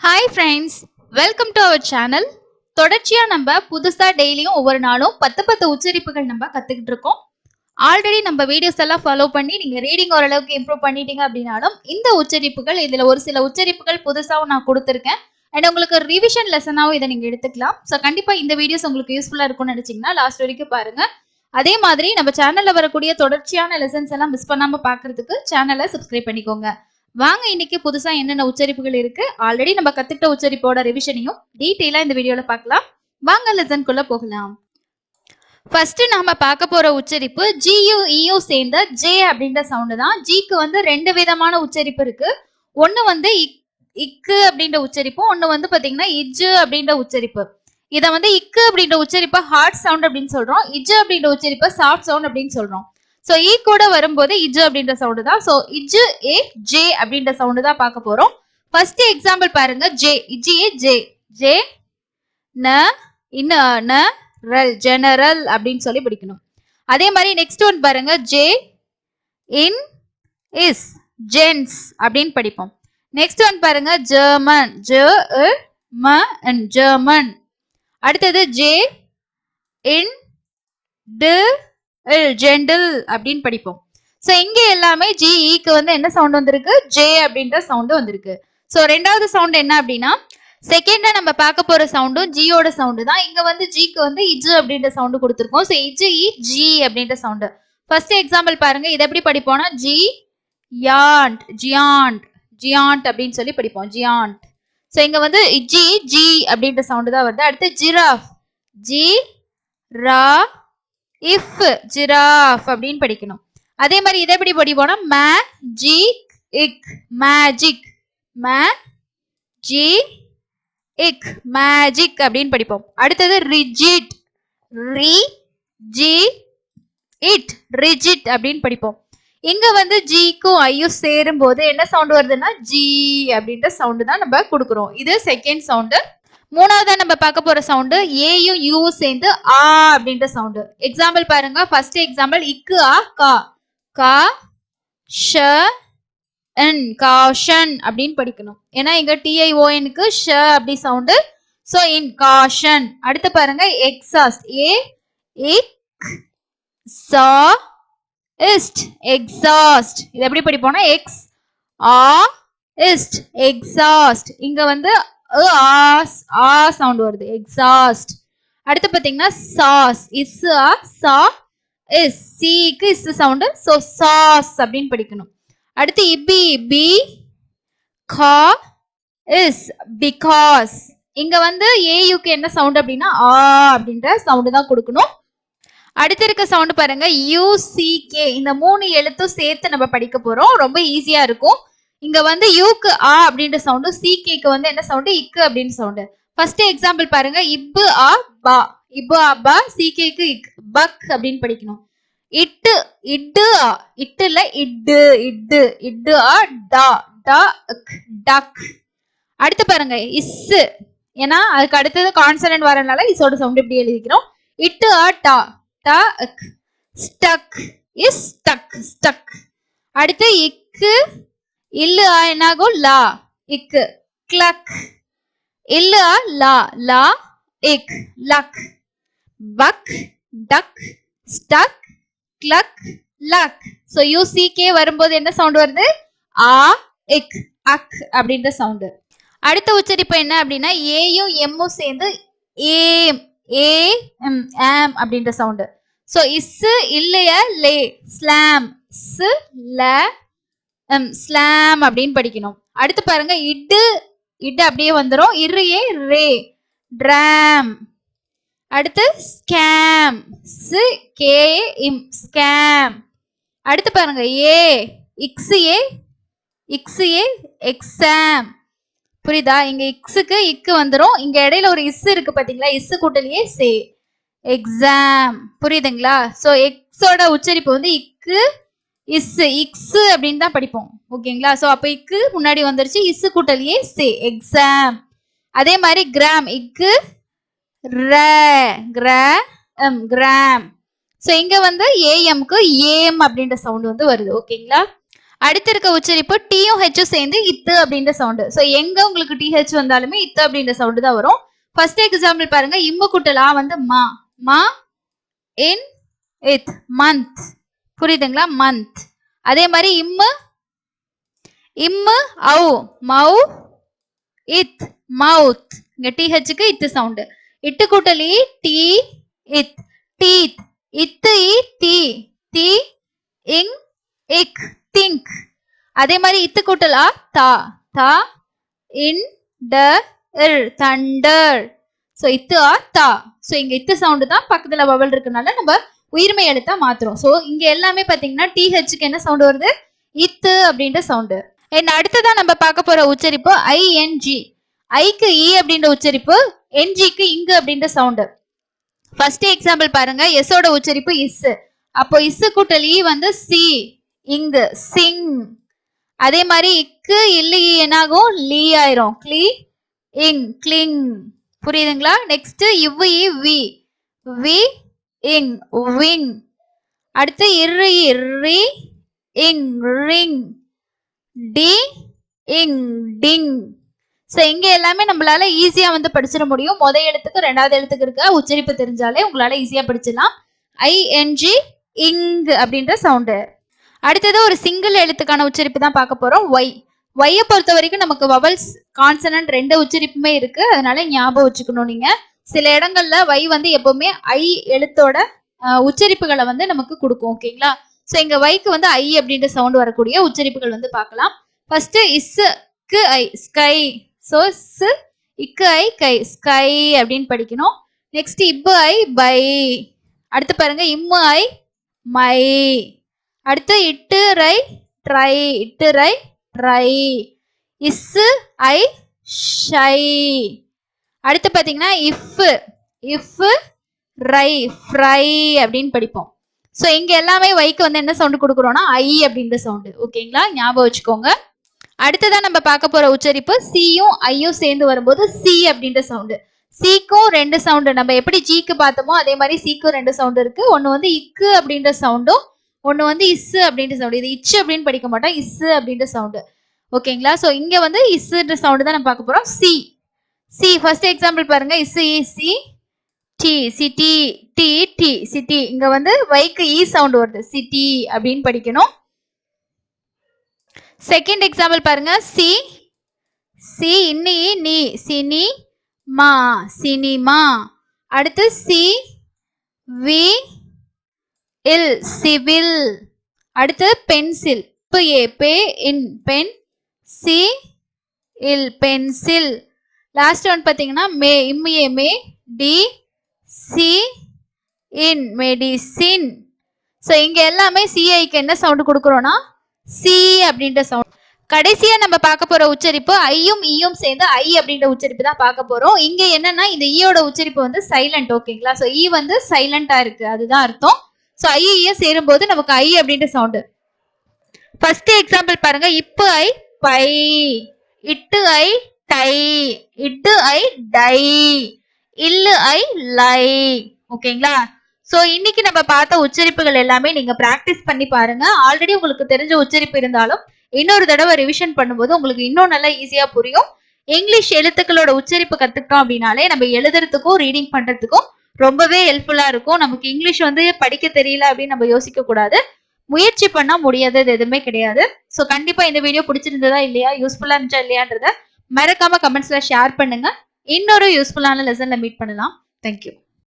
Hi friends, welcome to our channel. தொடர்ச்சியாக நம்ம புதுசாக டெய்லியும் ஒவ்வொரு நாளும் 10 உச்சரிப்புகள் நம்ம கற்றுக்கிட்டு இருக்கோம். ஆல்ரெடி நம்ம வீடியோஸ் எல்லாம் ஃபாலோ பண்ணி நீங்கள் ரீடிங் ஓரளவுக்கு இம்ப்ரூவ் பண்ணிட்டீங்க அப்படின்னாலும் இந்த உச்சரிப்புகள் இதில் ஒரு சில உச்சரிப்புகள் புதுசாகவும் நான் கொடுத்துருக்கேன். அண்ட் உங்களுக்கு ரிவிஷன் லெசனாகவும் இதை நீங்கள் எடுத்துக்கலாம். ஸோ கண்டிப்பாக இந்த வீடியோஸ் உங்களுக்கு யூஸ்ஃபுல்லாக இருக்கும்னு நினச்சிங்கன்னா லாஸ்ட் வரைக்கும் பாருங்கள். அதே மாதிரி நம்ம சேனலில் வரக்கூடிய தொடர்ச்சியான லெசன்ஸ் எல்லாம் மிஸ் பண்ணாமல் பார்க்கறதுக்கு சேனலை சப்ஸ்கிரைப் பண்ணிக்கோங்க. வாங்க இன்னைக்கு புதுசா என்னென்ன உச்சரிப்புகள் இருக்கு, ஆல்ரெடி நம்ம கத்துக்கிட்ட உச்சரிப்போட ரிவிஷனையும் டீட்டெயிலா இந்த வீடியோல பார்க்கலாம். வாங்க லெசன்குள்ள போகலாம். ஃபர்ஸ்ட் நாம பார்க்க போற உச்சரிப்பு ஜியு இயு சேர்ந்த ஜே அப்படின்ற சவுண்டு தான். ஜிக்கு வந்து ரெண்டு விதமான உச்சரிப்பு இருக்கு. ஒன்னு வந்து இக்கு அப்படின்ற உச்சரிப்பு, ஒன்னு வந்து பாத்தீங்கன்னா இஜு அப்படின்ற உச்சரிப்பு. இதை வந்து இக்கு அப்படின்ற உச்சரிப்பை ஹார்ட் சவுண்ட் அப்படின்னு சொல்றோம், இஜு அப்படின்ற உச்சரிப்பை சாஃப்ட் சவுண்ட் அப்படின்னு சொல்றோம். ஸோ ஈ கூட வரும்போது இஜு அப்படின்ற சவுண்டு தான். ஸோ இஜு ஏ ஜே அப்படின்ற சவுண்டு தான் பார்க்க போறோம். ஃபர்ஸ்ட் எக்ஸாம்பிள் பாருங்க. ஜே இஜி ஏ ஜே ஜே ந இன் ந ரல் ஜெனரல் அப்படின்னு சொல்லி படிக்கணும். அதே மாதிரி நெக்ஸ்ட் ஒன் பாருங்க. ஜே இன் இஸ் ஜென்ஸ் அப்படின்னு படிப்போம். நெக்ஸ்ட் ஒன் பாருங்க. ஜெர்மன் ஜ ம ஜெர்மன். அடுத்தது ஜே இன் டு ஜெண்டில் அப்படின்னு படிப்போம். ஸோ இங்க எல்லாமே ஜிஇக்கு வந்து என்ன சவுண்ட் வந்திருக்கு? ஜே அப்படின்ற சவுண்டு வந்திருக்கு. ஸோ ரெண்டாவது சவுண்ட் என்ன அப்படின்னா, செகண்டா நம்ம பார்க்க போற சவுண்டும் ஜியோட சவுண்டு தான். இங்க வந்து ஜிக்கு வந்து இஜு அப்படின்ற சவுண்டு கொடுத்துருக்கோம். ஸோ இஜு இ ஜி அப்படின்ற சவுண்டு. ஃபர்ஸ்ட் எக்ஸாம்பிள் பாருங்க. இதை எப்படி படிப்போம்னா ஜி யாண்ட் ஜியாண்ட் ஜியாண்ட் அப்படின்னு சொல்லி படிப்போம். ஜியாண்ட். ஸோ இங்க வந்து ஜி ஜி அப்படின்ற சவுண்டு தான் வருது. அடுத்து ஜிராஃப் ஜி ரா இஃப் ஜிராஃப் அப்படின்னு படிக்கணும். அதே மாதிரி இதை எப்படி படிப்போம்னா மேஜிக் இக் மேஜிக் மேஜிக் மேஜிக் அப்படின்னு படிப்போம். அடுத்தது ரிஜிட் ரி ஜி இட் ரிஜிட் அப்படின்னு படிப்போம். இங்க வந்து ஜிக்கும் ஐயும் சேரும் போது என்ன சவுண்ட் வருதுன்னா ஜி அப்படின்ற சவுண்டு தான் நம்ம கொடுக்குறோம். இது செகண்ட் சவுண்டு. மூணாவதா நம்ம பார்க்க போற சவுண்டு ஏயும் யூ சேர்ந்து ஆ அப்படின்ற சவுண்டு. எக்ஸாம்பிள் பாருங்க. ஃபர்ஸ்ட் எக்ஸாம்பிள் இக்கு ஆ கா கா ஷ என் காஷன் அப்படின்னு படிக்கணும். ஏன்னா இங்க டிஐஓஎனுக்கு ஷ அப்படி சவுண்டு. So in caution. அடுத்து பாருங்க. எக்ஸாஸ்ட் ஏ இக் சா இஸ்ட் எக்ஸாஸ்ட். இது எப்படி படிப்போம்னா எக்ஸ் ஆ இஸ்ட் எக்ஸாஸ்ட். இங்க வந்து ஆ சவுண்ட் வருது. எக்ஸாஸ்ட். அடுத்து பாத்தீங்கன்னா சாஸ் இஸ் ஆ சா இஸ் சிக்கு இஸ் சவுண்ட். சோ சாஸ் அப்படின்னு படிக்கணும். அடுத்து இபி பி கா இஸ் பிகாஸ். இங்க வந்து ஏயுக்கு என்ன சவுண்ட் அப்படின்னா ஆ அப்படின்ற சவுண்ட் தான் கொடுக்கணும். அடுத்து இருக்க சவுண்ட் பாருங்க. யூசிகே. இந்த மூணு எழுத்தும் சேர்த்து நம்ம படிக்க போறோம். ரொம்ப ஈஸியா இருக்கும். இங்க வந்து யூக்கு ஆ அப்படின்ற சவுண்டு, சிகேக்கு வந்து என்ன சவுண்டு? இக்கு அப்படின்னு சவுண்டு. ஃபர்ஸ்ட் எக்ஸாம்பிள் பாருங்க. இப்பு ஆ பா இப்பு ஆ பா சிகேக்கு இக் பக் அப்படின்னு படிக்கணும். இட்டு இட்டு ஆ இட்டு இல்ல இட்டு இட்டு இட்டு ஆ டா டா டக். அடுத்து பாருங்க. இஸ். ஏன்னா அதுக்கு அடுத்தது கான்சனன்ட் வரனால இஸோட சவுண்ட் இப்படி எழுதிக்கிறோம். இட்டு ஆ டா டா ஸ்டக் இஸ் ஸ்டக் ஸ்டக். அடுத்து இக்கு இல்லு ஆ என்னாகும்? லா இக்கு கிளக். இல்லு ஆ லா லா இக் லக். பக் டக் ஸ்டக் கிளக் லக். ஸோ யூசிகே வரும்போது என்ன சவுண்ட் வருது? ஆ இக் அக் அப்படின்ற சவுண்டு. அடுத்த உச்சரிப்பு என்ன அப்படின்னா ஏயும் எம்மும் சேர்ந்து ஏம் ஏ ஆம் அப்படின்ற சவுண்டு. ஸோ இஸ் இல்லைய லே ஸ்லாம் ஸ் ல ஸ்லாம் அப்படின்னு படிக்கணும். அடுத்து பாருங்க. இட்டு இட்டு அப்படியே வந்துடும். இரு ரே டிராம். அடுத்து ஸ்கேம் ஸ் கே இம் ஸ்கேம். அடுத்து பாருங்க. ஏ இக்ஸ் ஏ இக்ஸ் ஏ எக்ஸாம். புரியுதா? இங்க இக்ஸுக்கு இக்கு வந்துடும். இங்க இடையில ஒரு இஸ் இருக்கு பாத்தீங்களா? இஸ் கூட்டலையே சே எக்ஸாம். புரியுதுங்களா? ஸோ எக்ஸோட உச்சரிப்பு வந்து இக்கு இஸ் இக்ஸ் அப்படின்னு தான் படிப்போம். ஓகேங்களா? ஸோ அப்போ இக்கு முன்னாடி வந்துருச்சு. இஸ் கூட்டலையே சே எக்ஸாம். அதே மாதிரி கிராம் இக்கு கிராம். ஸோ இங்க வந்து ஏஎம்க்கு ஏம் அப்படின்ற சவுண்ட் வந்து வருது. ஓகேங்களா? அடுத்து இருக்க உச்சரிப்பு டீயும் ஹெச்சும் சேர்ந்து இத்து அப்படின்ற சவுண்டு. ஸோ எங்க உங்களுக்கு டிஹெச் வந்தாலுமே இத்து அப்படின்ற சவுண்டு தான் வரும். ஃபர்ஸ்ட் எக்ஸாம்பிள் பாருங்க, இம்மு கூட்டலா வந்து மா, மா இன் இத் மந்த், புரியுதுங்களா? மந்த். அதே மாதிரி இம்மு, இம்மு ஔ, மௌ இத் மவுத், இங்க டிஹெச்சுக்கு இத்து சவுண்டு. இட்டு கூட்டலி டி இத் டீத், இத்து இ தி தி இங் இக் திங்க். அதே மாதிரி இத்து கூட்டலா தா, தா இன் ட இர் தண்டர். சோ இத்து ஆ தா. சோ இங்க இத்து சவுண்டு தான், பக்கத்துல வவல் இருக்கனால நம்ம உயிர்மை எழுத்தா மாத்துறோம். சோ இங்க எல்லாமே பாத்தீங்கன்னா டிஹெச்சுக்கு என்ன சவுண்டு வருது? இத்து அப்படின்ற சவுண்டு. அடுத்ததான் நம்ம பார்க்க போற உச்சரிப்பு ஐஎன்ஜி. ஐக்கு இ அப்படின்ற உச்சரிப்பு, என்ஜிக்கு இங்கு அப்படின்ற சவுண்டு. ஃபர்ஸ்ட் எக்ஸாம்பிள் பாருங்க, எஸ்ஸோட உச்சரிப்பு இஸ். அப்போ இஸ் கூட்டல் இ வந்து சி, இங்கு சிங். அதே மாதிரி இக்கு இல்லி என்னாகும்? லீ ஆயிரும், கிளி இங் கிளிங். புரியுதுங்களா? நெக்ஸ்ட் இவ்வு இ வி, வி இங் விங். அடுத்து இரு ரி இங் ரிங், டி இங் டிங். சோ இங்க எல்லாமே நம்மளால ஈஸியா வந்து படிச்சிட முடியும். முதல் எழுத்துக்கு ரெண்டாவது எழுத்துக்கு இருக்க உச்சரிப்பு தெரிஞ்சாலே உங்களால ஈஸியா படிச்சிடலாம். ஐஎன்ஜி இங் அப்படின்ற சவுண்டு. அடுத்தது ஒரு சிங்கிள் எழுத்துக்கான உச்சரிப்பு தான் பார்க்க போறோம். ஒய். ஒய்யை பொறுத்த வரைக்கும் நமக்கு வவல்ஸ் கான்சனன்ட் ரெண்டு உச்சரிப்புமே இருக்கு, அதனால ஞாபகம் வச்சுக்கணும். நீங்க சில இடங்கள்ல வை வந்து எப்பவுமே ஐ எழுத்தோட உச்சரிப்புகளை வந்து நமக்கு கொடுக்கும். ஓகேங்களா? சோ இங்க வைக்கு வந்து ஐ அப்படின்ற சவுண்ட் வரக்கூடிய உச்சரிப்புகள் வந்து பார்க்கலாம். ஃபர்ஸ்ட் இஸ்க்கு ஐ, ஸ்கை. சோ ஸ் இக்கு ஐ கை, ஸ்கை அப்படின்னு படிக்கணும். நெக்ஸ்ட் இப்பு ஐ பை. அடுத்து பாருங்க, இம்மு ஐ மை. அடுத்து இட்டு ரை ட்ரை, இட்டு ரை ட்ரை. இஸ்ஸு ஐ ஷை. அடுத்து பாத்தீங்கன்னா இஃப், இஃப் ரை ஃப்ரை அப்படின்னு படிப்போம். ஸோ இங்க எல்லாமே வைக்கு வந்து என்ன சவுண்டு கொடுக்குறோம்னா ஐ அப்படின்ற சவுண்டு. ஓகேங்களா? ஞாபகம் வச்சுக்கோங்க. அடுத்ததான் நம்ம பார்க்க போற உச்சரிப்பு சியும் ஐயும் சேர்ந்து வரும்போது சி அப்படின்ற சவுண்டு. சிக்கும் ரெண்டு சவுண்டு, நம்ம எப்படி ஜிக்கு பார்த்தோமோ அதே மாதிரி சிக்கும் ரெண்டு சவுண்டு இருக்கு. ஒன்னு வந்து இக்கு அப்படின்ற சவுண்டும், ஒன்னு வந்து இஸ் அப்படின்ற சவுண்டு. இது இச்சு அப்படின்னு படிக்க மாட்டோம், இஸ் அப்படின்ற சவுண்டு. ஓகேங்களா? ஸோ இங்க வந்து இஸ்ன்ற சவுண்டு தான் நம்ம பார்க்க போறோம். சி, சி ஃபர்ஸ்ட் எக்ஸாம்பிள் பாருங்க, இஸ் சி, டி சிட்டி, டி டி சிட்டி. இங்க வந்து வைக்கு இ சவுண்ட் வருது, சிட்டி அப்படின்னு படிக்கணும். செகண்ட் எக்ஸாம்பிள் பாருங்க, சி, சி இன்னி நீ, சினி மா, சினிமா. அடுத்து சி வி இல், சிவில். அடுத்து பென்சில், பே பே இன் பென், சி இல் பென்சில். லாஸ்ட் ஒன் பாத்தீங்கன்னா மே, இம்ஏ மே, டி சி இன் மெடிசின். ஸோ இங்க எல்லாமே சிஐக்கு என்ன சவுண்ட் கொடுக்குறோம்னா சி அப்படின்ற சவுண்ட். கடைசியா நம்ம பார்க்க போற உச்சரிப்பு ஐயும் ஈயும் சேர்ந்து ஐ அப்படின்ற உச்சரிப்பு தான் பார்க்க போறோம். இங்க என்னன்னா இந்த ஈயோட உச்சரிப்பு வந்து சைலண்ட். ஓகேங்களா? ஸோ ஈ வந்து சைலண்டா இருக்கு, அதுதான் அர்த்தம். ஸோ ஐ ஈயும் சேரும் போது நமக்கு ஐ அப்படின்ற சவுண்டு. ஃபர்ஸ்ட் எக்ஸாம்பிள் பாருங்க, இப்பு ஐ பை, இட்டு ஐ டை, இட்டு ஐ டை, இல்லு ஐ லை. ஓகேங்களா? சோ இன்னைக்கு நம்ம பார்த்த உச்சரிப்புகள் எல்லாமே நீங்க பிராக்டிஸ் பண்ணி பாருங்க. ஆல்ரெடி உங்களுக்கு தெரிஞ்ச உச்சரிப்பு இருந்தாலும் இன்னொரு தடவை ரிவிஷன் பண்ணும்போது உங்களுக்கு இன்னும் நல்லா ஈஸியா புரியும். இங்கிலீஷ் எழுத்துக்களோட உச்சரிப்பு கத்துக்கிட்டோம் அப்படின்னாலே நம்ம எழுதுறதுக்கும் ரீடிங் பண்றதுக்கும் ரொம்பவே ஹெல்ப்ஃபுல்லா இருக்கும். நமக்கு இங்கிலீஷ் வந்து படிக்க தெரியல அப்படின்னு நம்ம யோசிக்க கூடாது. முயற்சி பண்ணா முடியாதது எதுவுமே கிடையாது. சோ கண்டிப்பா இந்த வீடியோ பிடிச்சிருந்ததா இல்லையா, யூஸ்ஃபுல்லா இருந்துச்சா இல்லையான்றத மறக்காம கமெண்ட்ஸ்ல ஷேர் பண்ணுங்க. இன்னொரு யூஸ்ஃபுல்லான லெசன்ல மீட் பண்ணலாம். தேங்க்யூ.